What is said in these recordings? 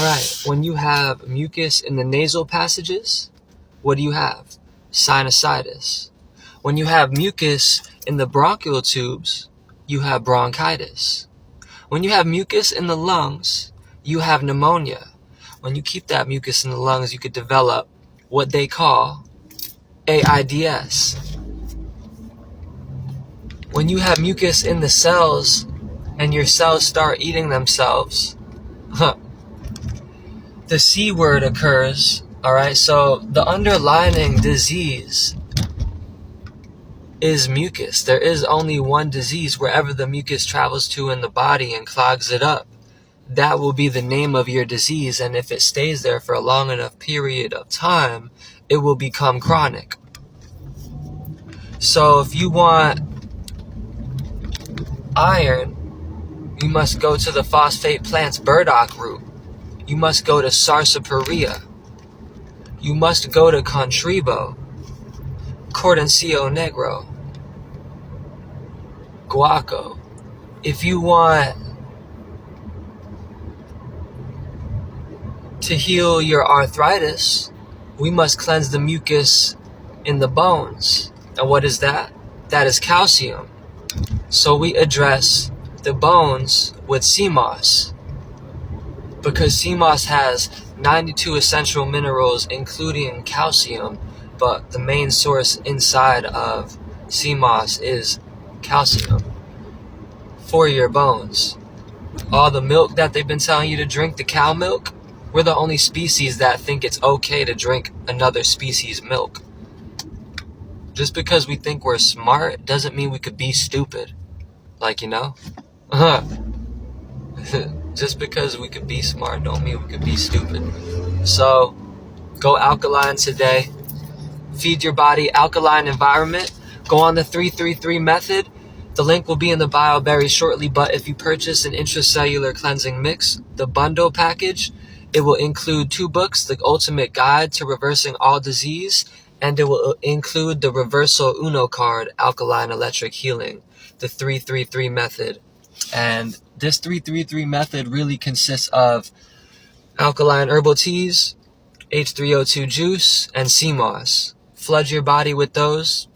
Alright, when you have mucus in the nasal passages, what do you have? Sinusitis. When you have mucus in the bronchial tubes, you have bronchitis. When you have mucus in the lungs, you have pneumonia. When you keep that mucus in the lungs, you could develop what they call AIDS. When you have mucus in the cells and your cells start eating themselves, the C word occurs. Alright, so the underlying disease is mucus. There is only one disease. Wherever the mucus travels to in the body and clogs it up, that will be the name of your disease. And if it stays there for a long enough period of time, it will become chronic. So if you want iron, you must go to the phosphate plant's burdock root. You must go to sarsaparilla. You must go to contribo, cordoncillo negro, guaco. If you want to heal your arthritis, we must cleanse the mucus in the bones. And what is that? That is calcium. So we address the bones with sea moss, because sea moss has 92 essential minerals, including calcium, but the main source inside of sea moss is calcium for your bones. All the milk that they've been telling you to drink, the cow milk, we're the only species that think it's okay to drink another species' milk. Just because we think we're smart doesn't mean we could be stupid. Like, you know? Just because we could be smart don't mean we could be stupid. So, go alkaline today. Feed your body alkaline environment. Go on the 333 method. The link will be in the bio very shortly, but if you purchase an intracellular cleansing mix, the bundle package, it will include 2 books, The Ultimate Guide to Reversing All Disease, and it will include the Reversal Uno card, Alkaline Electric Healing, the 333 method. And this 333 method really consists of alkaline herbal teas, H3O2 juice, and sea moss. Flood your body with those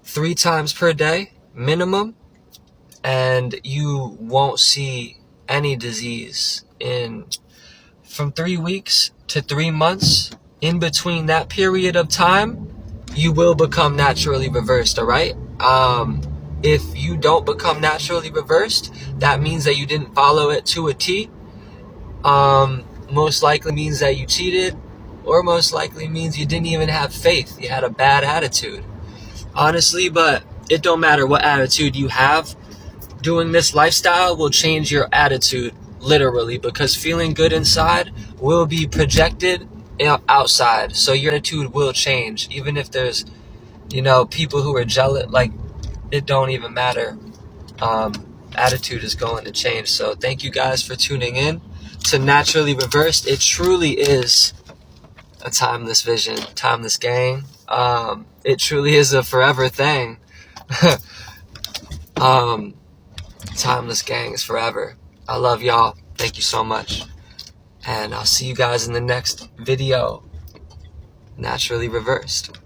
3 times per day, minimum, and you won't see any disease in from 3 weeks to 3 months. In between that period of time, you will become naturally reversed, all right? If you don't become naturally reversed, that means that you didn't follow it to a T. Most likely means that you cheated, or most likely means you didn't even have faith. You had a bad attitude. Honestly, but it don't matter what attitude you have. Doing this lifestyle will change your attitude, literally, because feeling good inside will be projected outside. So your attitude will change, even if there's, people who are jealous. Like, it don't even matter. Attitude is going to change. So thank you guys for tuning in to Naturally Reversed. It truly is a timeless vision, timeless gang. It truly is a forever thing. Timeless gang is forever. I love y'all. Thank you so much. And I'll see you guys in the next video. Naturally Reversed.